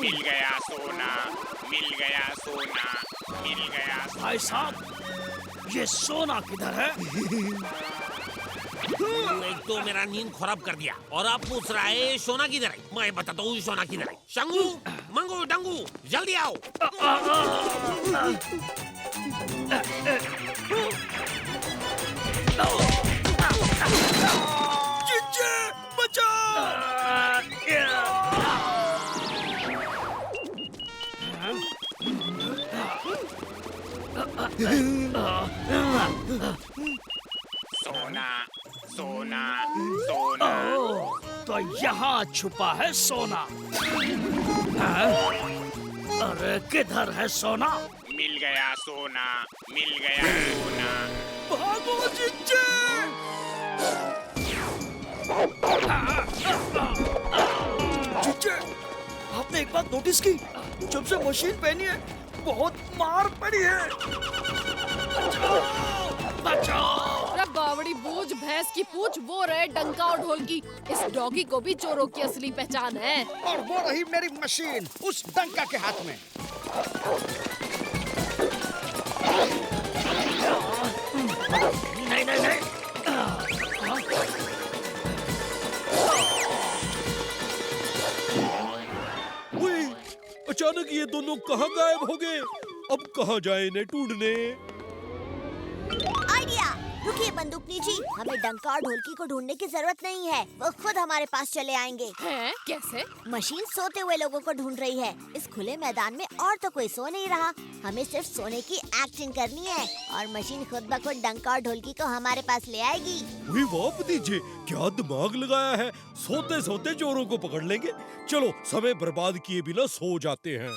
मिल गया सोना, मिल गया सोना, मिल गया सोना। भाई साहब, ये सोना किधर है? एक तो मेरा नींद खराब कर दिया और आप पूछ रहा है सोना किधर है। मैं बताता हूँ सोना किधर है। शंगू, मंगू, डंगू, जल्दी आओ। चिंचे, बचाओ! सोना, सोना, सोना। तो यहाँ छुपा है सोना। हाँ? अरे किधर है सोना? मिल गया सोना, मिल गया सोना। भागो चिंचे! चिंचे, आपने एक बात नोटिस की? जब से मशीन पहनी है बहुत मार पड़ी है। बचाओ! बचाओ! बावड़ी बूझ भैंस की पूछ, वो रहे डंका और ढोलकी। इस डॉगी को भी चोरों की असली पहचान है। और वो रही मेरी मशीन उस डंका के हाथ में। नहीं नहीं नहीं। अचानक ये दोनों कहाँ गायब हो गए? अब कहाँ जाए इन्हें ढूंढने? आइडिया! रुकिए बंदूकनी जी, हमें डंका और ढोलकी को ढूंढने की जरूरत नहीं है, वो खुद हमारे पास चले आएंगे। हैं? कैसे? मशीन सोते हुए लोगों को ढूंढ रही है। इस खुले मैदान में और तो कोई सो नहीं रहा, हमें सिर्फ सोने की एक्टिंग करनी है और मशीन खुद ब खुद डंका और ढोलकी को हमारे पास ले आएगी। वही वाह भतीजे, क्या दिमाग लगाया है। सोते सोते चोरों को पकड़ लेंगे। चलो समय बर्बाद किए बिना सो जाते हैं।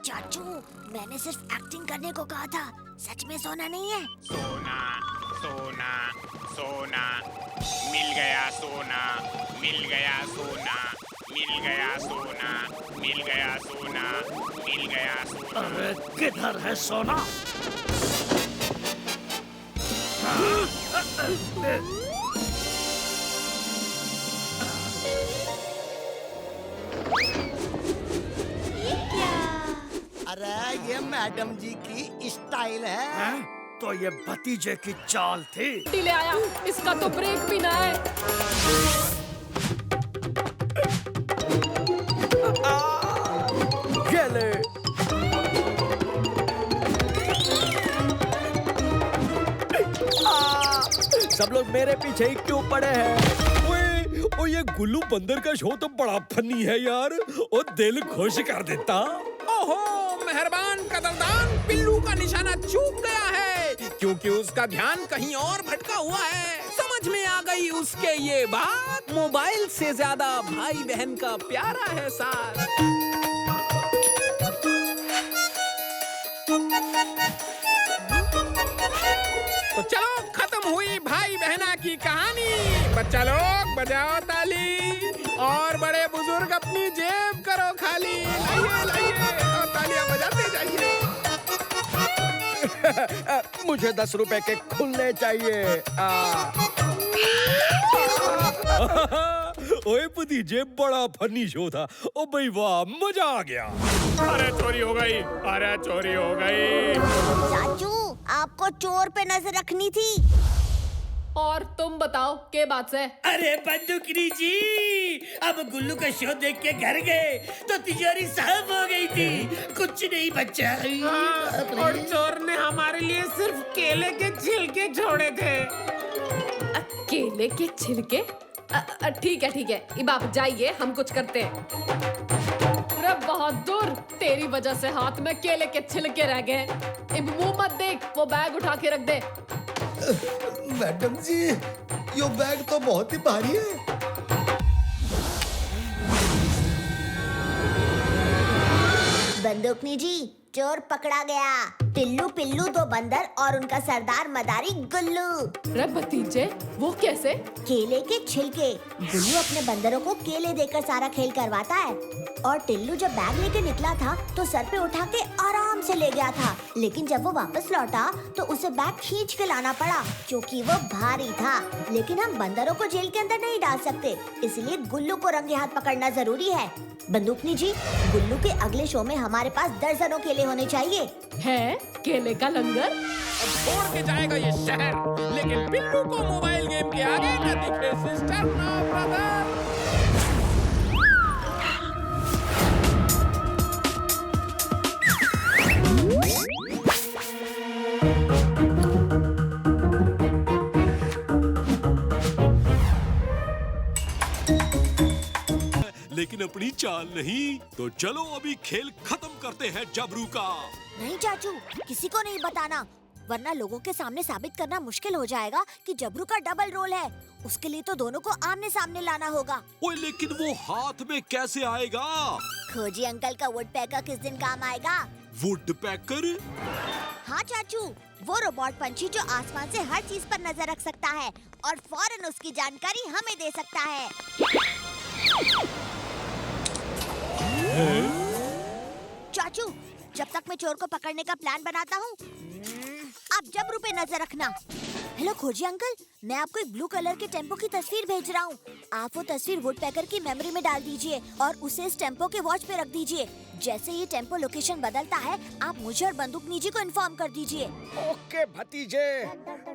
चाचू, मैंने सिर्फ एक्टिंग करने को कहा था, सच में सोना नहीं है। सोना, सोना, सोना। मिल गया सोना, मिल गया सोना, मिल गया सोना, मिल गया सोना, मिल गया सोना। अरे किधर है सोना? अरे ये मैडम जी की स्टाइल है। तो ये भतीजे की चाल थी। डिले आया, इसका तो ब्रेक भी ना है। ये ले। सब लोग मेरे पीछे ही क्यों पड़े हैं? ओ ये गुल्लू बंदर का शो तो बड़ा फनी है यार। ओ दिल खुश कर देता। ओहो, मेहरबान कदरदान, पिल्लू का निशाना चूक गया है क्योंकि उसका ध्यान कहीं और भटका हुआ है। समझ में आ गई उसके ये बात। मोबाइल से ज्यादा भाई बहन का प्यारा है साथ। तो चलो, खत्म हुई भाई बहना की कहानी। बच्चा लोग बजाओ ताली और बड़े बुजुर्ग अपनी जेब करो खाली। लाइए लाइए और तालियां बजाते जाइए। मुझे 10 रुपए के खुले चाहिए। ओए भतीजे, बड़ा फनी शो था। ओ भाई वाह, मजा आ गया। अरे चोरी हो गई, अरे चोरी हो गई। चाचू, आपको चोर पे नजर रखनी थी। और तुम बताओ के बात से? अरे बंदूकनी जी, अब गुल्लू का शो देख के घर गए तो तिजोरी साफ हो गई थी, कुछ नहीं बचा। और चोर ने हमारे लिए सिर्फ केले के छिलके छोड़े थे। केले के छिलके? ठीक है, अब आप जाइए, हम कुछ करते हैं। अरे बहादुर, तेरी वजह से हाथ में केले के छिलके रह गए। अब मुंह मत देख, वो बैग उठा के रख दे। मैडम जी, ये बैग तो बहुत ही भारी है। बंदूकनी जी, चोर पकड़ा गया। टिल्लू पिल्लू दो बंदर और उनका सरदार मदारी गुल्लू। अरे भतीजे, वो कैसे? केले के छिलके। गुल्लू अपने बंदरों को केले देकर सारा खेल करवाता है और टिल्लू जब बैग लेके निकला था तो सर पे उठा के आराम से ले गया था, लेकिन जब वो वापस लौटा तो उसे बैग खींच के लाना पड़ा क्योंकि वो भारी था। लेकिन हम बंदरों को जेल के अंदर नहीं डाल सकते, इसलिए गुल्लू को रंगे हाथ पकड़ना जरूरी है। बंदूकनी जी, गुल्लू के अगले शो में हमारे पास दर्जनों केले होने चाहिए। है केले का लंगर? अब छोड़ के जाएगा ये शहर, लेकिन पिल्लू को मोबाइल गेम के आगे न दिखे सिस्टर ना ब्रदर। लेकिन अपनी चाल नहीं। तो चलो अभी खेल खत्म करते हैं जबरू का। नहीं चाचू, किसी को नहीं बताना, वरना लोगों के सामने साबित करना मुश्किल हो जाएगा कि जबरू का डबल रोल है। उसके लिए तो दोनों को आमने सामने लाना होगा। ओए लेकिन वो हाथ में कैसे आएगा? खोजी अंकल का वुड पैकर किस दिन काम आएगा? वुड पैकर? हाँ चाचू, वो रोबोट पंछी जो आसमान से हर चीज पर नजर रख सकता है और फौरन उसकी जानकारी हमें दे सकता है। चाचू, जब तक मैं चोर को पकड़ने का प्लान बनाता हूँ, आप जबरू पे नजर रखना। हेलो खोजी अंकल, मैं आपको एक ब्लू कलर के टेम्पो की तस्वीर भेज रहा हूँ। आप वो तस्वीर वुड पैकर की मेमोरी में डाल दीजिए और उसे इस टेम्पो के वॉच पे रख दीजिए। जैसे ये टेम्पो लोकेशन बदलता है, आप मुझे और बंदूकनी जी को इन्फॉर्म कर दीजिए। ओके भतीजे,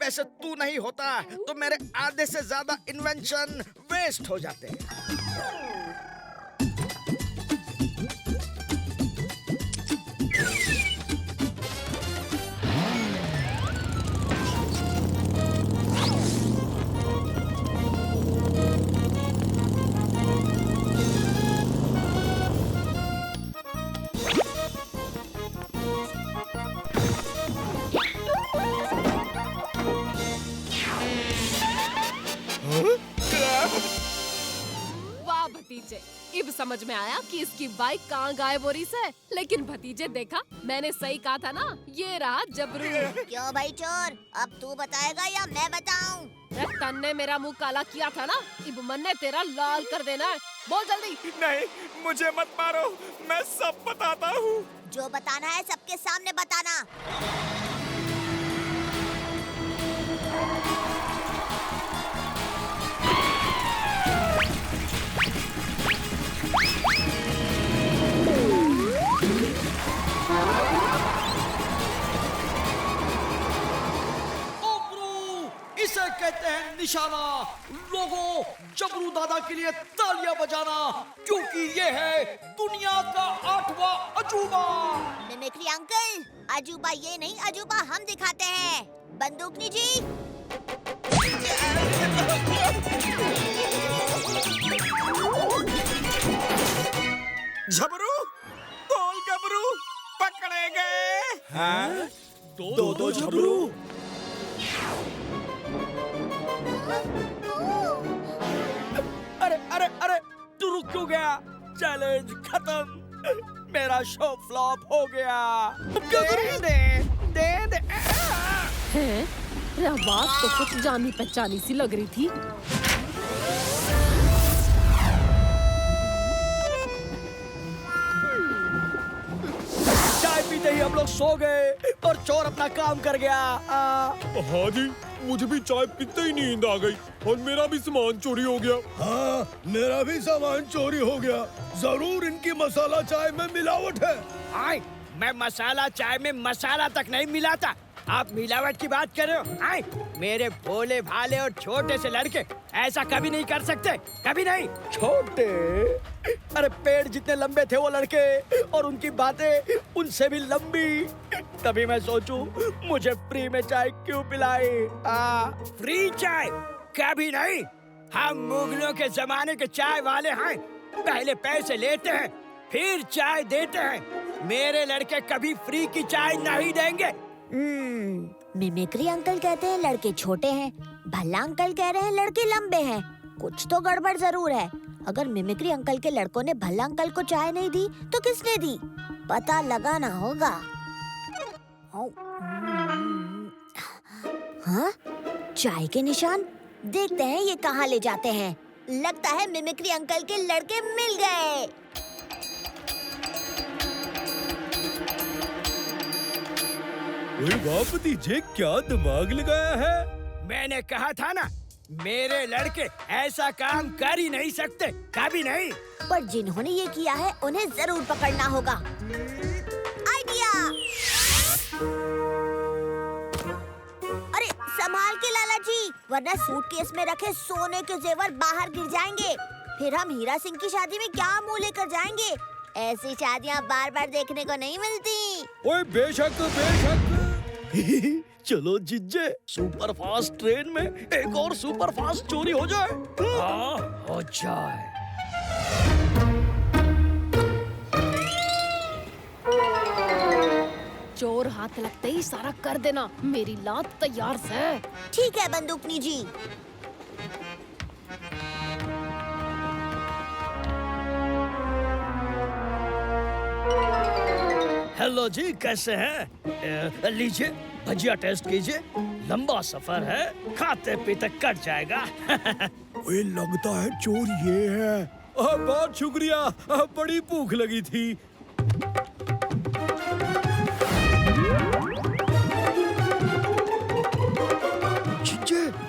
वैसे तू नहीं होता तो मेरे आधे से ज्यादा इन्वेंशन वेस्ट हो जाते हैं। वाह भतीजे, अब समझ में आया कि इसकी बाइक कहाँ गायब हो रही है। लेकिन भतीजे देखा, मैंने सही कहा था ना, ये रहा जबरू। क्यों भाई चोर, अब तू बताएगा या मैं बताऊं? तन ने मेरा मुंह काला किया था ना, अब मन ने तेरा लाल कर देना है। बोल जल्दी। नहीं, मुझे मत मारो, मैं सब बताता हूँ। जो बताना है सबके सामने बताना। इसे कहते हैं निशाना। लोगों, जबरू दादा के लिए तालियां बजाना, क्योंकि ये है दुनिया का 8वां अजूबा। मिमिक्री अंकल, अजूबा ये नहीं, अजूबा हम दिखाते हैं। बंदूकनी जी। झबरू, बोल गबरू, पकड़े गए। हाँ? दो झबरू। अरे अरे अरे, तू रुक क्यों गया? चैलेंज खत्म, मेरा शो फ्लॉप हो गया। दे हैं? आवाज तो कुछ जानी पहचानी सी लग रही थी। चाय पीते ही हम लोग सो गए और चोर अपना काम कर गया। हाँ जी, मुझे भी चाय पीते ही नींद आ गई और मेरा भी सामान चोरी हो गया। हाँ, मेरा भी सामान चोरी हो गया। जरूर इनकी मसाला चाय में मिलावट है। आए, मैं मसाला चाय में मसाला तक नहीं मिलाता। आप मिलावट की बात कर रहे हो? आए, मेरे भोले भाले और छोटे से लड़के ऐसा कभी नहीं कर सकते, कभी नहीं। छोटे? अरे पेड़ जितने लंबे थे वो लड़के, और उनकी बातें उनसे भी लंबी। तभी मैं सोचूं, मुझे फ्री में चाय क्यों पिलाई? फ्री चाय कभी नहीं। हम मुगलों के जमाने के चाय वाले हैं। पहले पैसे लेते हैं, फिर चाय देते हैं। मेरे लड़के कभी फ्री की चाय नहीं देंगे। मिमिक्री अंकल कहते हैं लड़के छोटे हैं, भल्ला अंकल कह रहे हैं लड़के लंबे हैं। कुछ तो गड़बड़ जरूर है। अगर मिमिक्री अंकल के लड़कों ने भल्ला अंकल को चाय नहीं दी तो किसने दी? पता लगाना होगा। हाँ? चाय के निशान? देखते हैं ये कहाँ ले जाते हैं। लगता है मिमिक्री अंकल के लड़के मिल गए। ओए वाह भतीजे, क्या दिमाग लगाया है। मैंने कहा था ना, मेरे लड़के ऐसा काम कर ही नहीं सकते, कभी नहीं। पर जिन्होंने ये किया है उन्हें जरूर पकड़ना होगा। आइडिया! अरे संभाल के लाला जी, वरना सूटकेस में रखे सोने के जेवर बाहर गिर जाएंगे। फिर हम हीरा सिंह की शादी में क्या मुंह लेकर जाएंगे? ऐसी शादियाँ बार बार देखने को नहीं मिलती। ओए बेशक बेशक। चलो जिज्जे, सुपर फास्ट ट्रेन में एक और सुपर फास्ट चोरी हो जाए। हाँ, हो जाए। चोर हाथ लगते ही सारा कर देना, मेरी लात तैयार है। ठीक है बंदूकनी जी। हेलो जी, कैसे हैं? लीजिए भजिया टेस्ट कीजिए। लंबा सफर है, खाते पीते कट जाएगा। ओए लगता है चोर ये है। बहुत शुक्रिया, बड़ी भूख लगी थी।